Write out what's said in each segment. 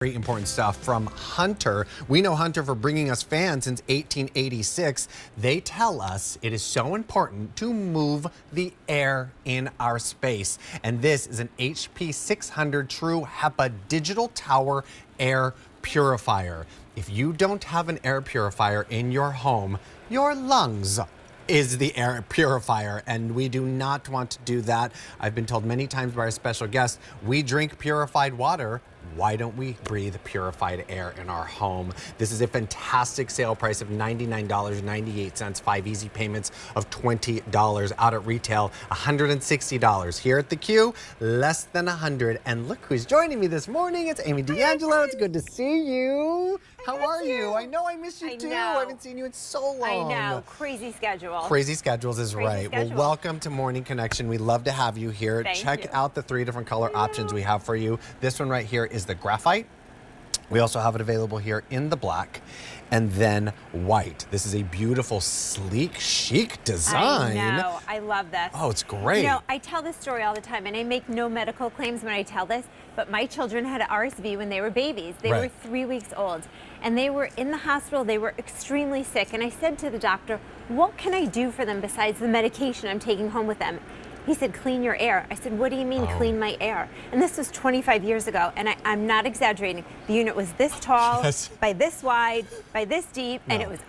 Very important stuff from Hunter. We know Hunter for bringing us fans since 1886. They tell us it is so important to move the air in our space. And this is an HP600 true HEPA digital tower air purifier. If you don't have an air purifier in your home, your lungs is the air purifier, and we do not want to do that. I've been told many times by our special guest, we drink purified water. Why don't we breathe purified air in our home? This is a fantastic sale price of $99.98, 5 easy payments of $20. Out at retail, $160. Here at the Q, less than $100. And look who's joining me this morning. It's Amy D'Angelo. It's good to see you. How are you? I know I miss you too. I haven't seen you in so long. I know. Crazy schedule. Crazy schedules is right. Schedule. Well, welcome to Morning Connection. We love to have you here. Check out the 3 different color options we have for you. This one right here is the graphite. We also have it available here in the black and then white. This is a beautiful, sleek, chic design. I know. I love this. Oh, it's great. You know, I tell this story all the time, and I make no medical claims when I tell this, but my children had RSV when they were babies. They were 3 weeks old, and they were in the hospital. They were extremely sick, and I said to the doctor, what can I do for them besides the medication I'm taking home with them? He said, clean your air. I said, what do you mean clean my air? And this was 25 years ago, and I'm not exaggerating. The unit was this tall, by this wide, by this deep, and it was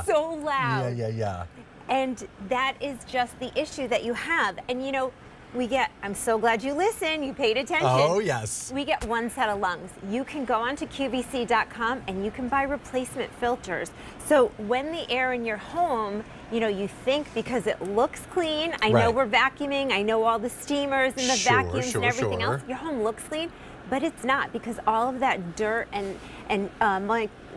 so loud. Yeah. And that is just the issue that you have. And you know, I'm so glad you listened, you paid attention. Oh, yes. We get one set of lungs. You can go onto QVC.com and you can buy replacement filters. So when the air in your home, you know, you think because it looks clean, I know we're vacuuming, I know all the steamers and the vacuums and everything else, your home looks clean, but it's not, because all of that dirt and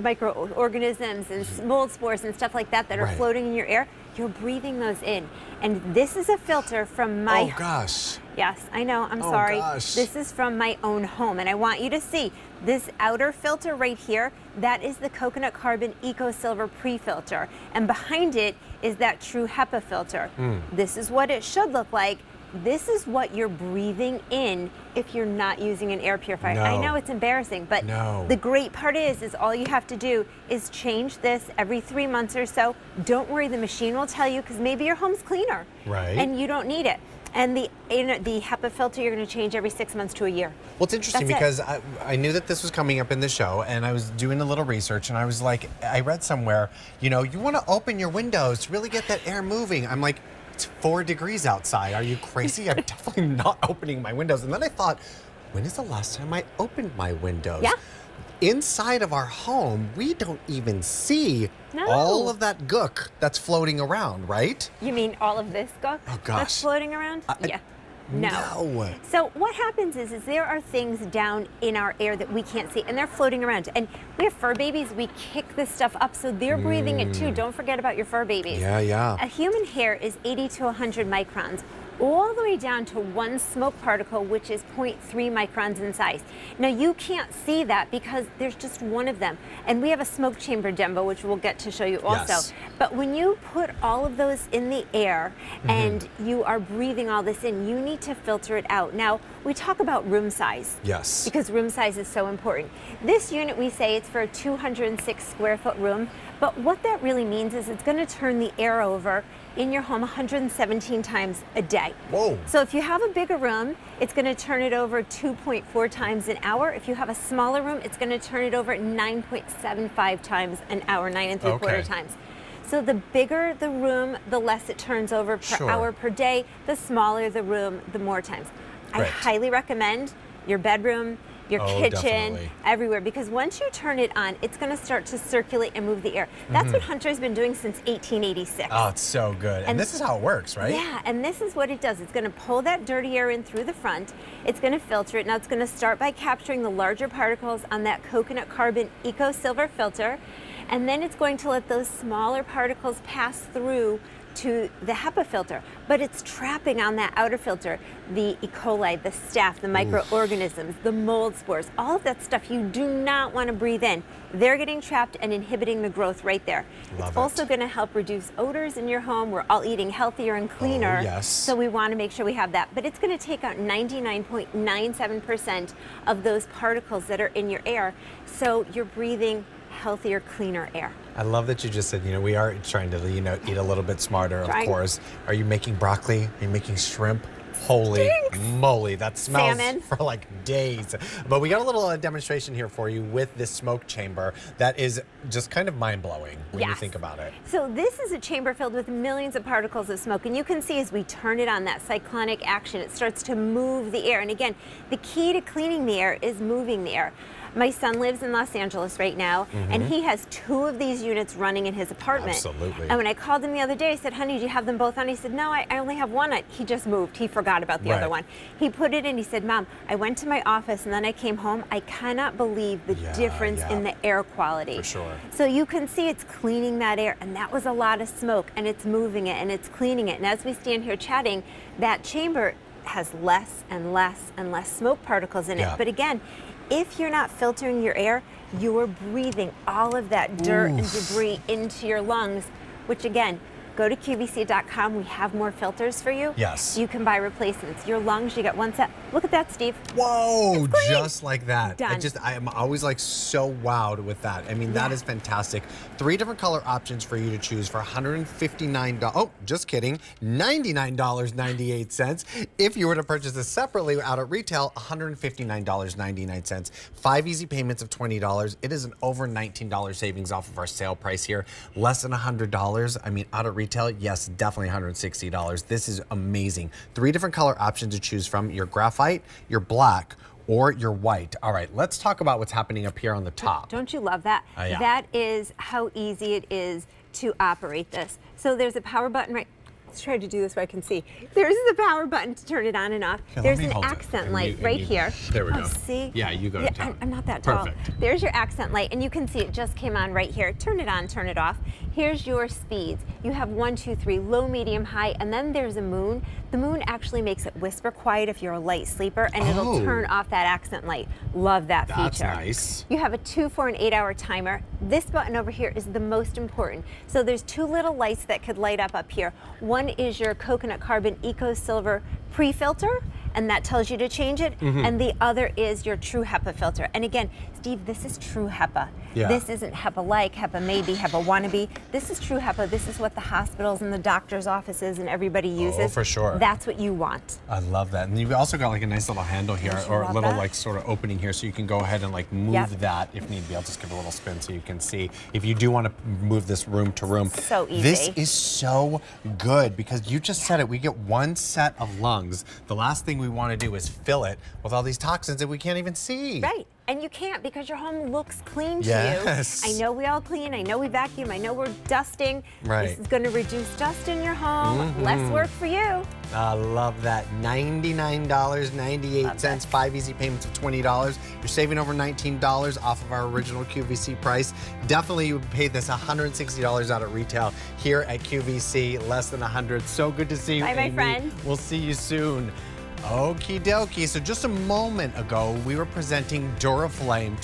microorganisms and mold spores and stuff like that are floating in your air, you're breathing those in. And this is a filter from my... Oh, gosh. Yes, I know. I'm sorry. Gosh. This is from my own home, and I want you to see this outer filter right here. That is the coconut carbon EcoSilver pre-filter, and behind it is that true HEPA filter. This is what it should look like. This is what you're breathing in if you're not using an air purifier. I know it's embarrassing, but the great part is all you have to do is change this every 3 months or so. Don't worry, the machine will tell you, because maybe your home's cleaner and you don't need it. And the HEPA filter you're going to change every 6 months to a year. Well, it's interesting because I knew that this was coming up in the show, and I was doing a little research, and I was like, I read somewhere, you know, you want to open your windows to really get that air moving. I'm like, it's 4 degrees outside. Are you crazy? I'm definitely not opening my windows. And then I thought, when is the last time I opened my windows? Yeah. Inside of our home, we don't even see all of that gook that's floating around, right? You mean all of this gook that's floating around? Yeah. No. So what happens is there are things down in our air that we can't see, and they're floating around. And we have fur babies. We kick this stuff up, so they're breathing it too. Don't forget about your fur babies. Yeah. A human hair is 80 to 100 microns, all the way down to one smoke particle, which is 0.3 microns in size. Now, you can't see that because there's just one of them. And we have a smoke chamber demo, which we'll get to show you also. But when you put all of those in the air and you are breathing all this in, you need to filter it out. Now, we talk about room size. Yes. Because room size is so important. This unit, we say it's for a 206 square foot room. But what that really means is it's going to turn the air over in your home 117 times a day. Whoa. So if you have a bigger room, it's going to turn it over 2.4 times an hour. If you have a smaller room, it's going to turn it over 9.75 times an hour, 9 3/4 times. So the bigger the room, the less it turns over per hour per day. The smaller the room, the more times. I highly recommend your bedroom, your kitchen, everywhere, because once you turn it on, it's going to start to circulate and move the air. That's what Hunter's been doing since 1886. Oh, it's so good. And this is how it works, right? Yeah, and this is what it does. It's going to pull that dirty air in through the front. It's going to filter it. Now, it's going to start by capturing the larger particles on that coconut carbon EcoSilver filter, and then it's going to let those smaller particles pass through to the HEPA filter, but it's trapping on that outer filter the E. coli, the staph, the microorganisms, the mold spores, all of that stuff you do not want to breathe in. They're getting trapped and inhibiting the growth right there. Love it's it. also going to help reduce odors in your home. We're all eating healthier and cleaner. Oh, yes. So we want to make sure we have that. But it's going to take out 99.97% of those particles that are in your air. So you're breathing healthier, cleaner air. I love that you just said, we are trying to, eat a little bit smarter, of course. Are you making broccoli? Are you making shrimp? Holy moly, that smells Salmon. for like days. But we got a little demonstration here for you with this smoke chamber that is just kind of mind-blowing when you think about it. So this is a chamber filled with millions of particles of smoke, and you can see as we turn it on, that cyclonic action, it starts to move the air. And again, the key to cleaning the air is moving the air. My son lives in Los Angeles right now, and he has 2 of these units running in his apartment. Absolutely. And when I called him the other day, I said, honey, do you have them both on? He said, no, I only have one on. He just moved. He forgot about the other one. He put it in. He said, Mom, I went to my office and then I came home. I cannot believe the difference in the air quality. For sure. So you can see it's cleaning that air, and that was a lot of smoke, and it's moving it and it's cleaning it. And as we stand here chatting, that chamber has less and less and less smoke particles in it. But again, if you're not filtering your air, you're breathing all of that dirt and debris into your lungs, which again, go to QVC.com. We have more filters for you. Yes. You can buy replacements. Your lungs, you get one set. Look at that, Steve. Whoa, just like that. Done. I am always like so wowed with that. I mean, that is fantastic. 3 different color options for you to choose for $159. Oh, just kidding. $99.98. If you were to purchase this separately out at retail, $159.99. 5 easy payments of $20. It is an over $19 savings off of our sale price here. Less than $100. I mean, out at retail, yes, definitely $160. This is amazing. 3 different color options to choose from: your graphite, your black, or your white. All right, let's talk about what's happening up here on the top. Don't you love that? Yeah. That is how easy it is to operate this. So there's a power button right. Let's try to do this so I can see. There's the power button to turn it on and off. Here, there's an accent light right here. There we go. See? Yeah, you go to town. I'm not that tall. Perfect. There's your accent light, and you can see it just came on right here. Turn it on, turn it off. Here's your speeds. You have 1, 2, 3, low, medium, high, and then there's a moon. The moon actually makes it whisper quiet if you're a light sleeper, and it'll turn off that accent light. Love that feature. That's nice. You have a 2, 4, and 8-hour timer. This button over here is the most important. So there's 2 little lights that could light up here. One is your coconut carbon EcoSilver pre-filter, and that tells you to change it. And the other is your true HEPA filter. And again, Steve, this is true HEPA. This isn't HEPA-like, HEPA maybe, HEPA wannabe. This is true HEPA. This is what the hospitals and the doctor's offices and everybody uses. Oh, for sure. That's what you want. I love that. And you've also got like a nice little handle here, or a little like sort of opening here, so you can go ahead and like move that if need be. I'll just give it a little spin so you can see if you do want to move this room to room. So easy. This is so good because you just said it. We get 1 set of lungs. The last thing we want to do is fill it with all these toxins that we can't even see. Right. And you can't, because your home looks clean to Yes. you. I know we all clean. I know we vacuum. I know we're dusting. Right. This is going to reduce dust in your home. Less work for you. I love that. $99.98, 5 easy payments of $20. You're saving over $19 off of our original QVC price. Definitely you would pay this $160 out at retail. Here at QVC, less than $100. So good to see you, Bye, my Amy. friend. We'll see you soon. Okie dokie. So just a moment ago, we were presenting Duraflame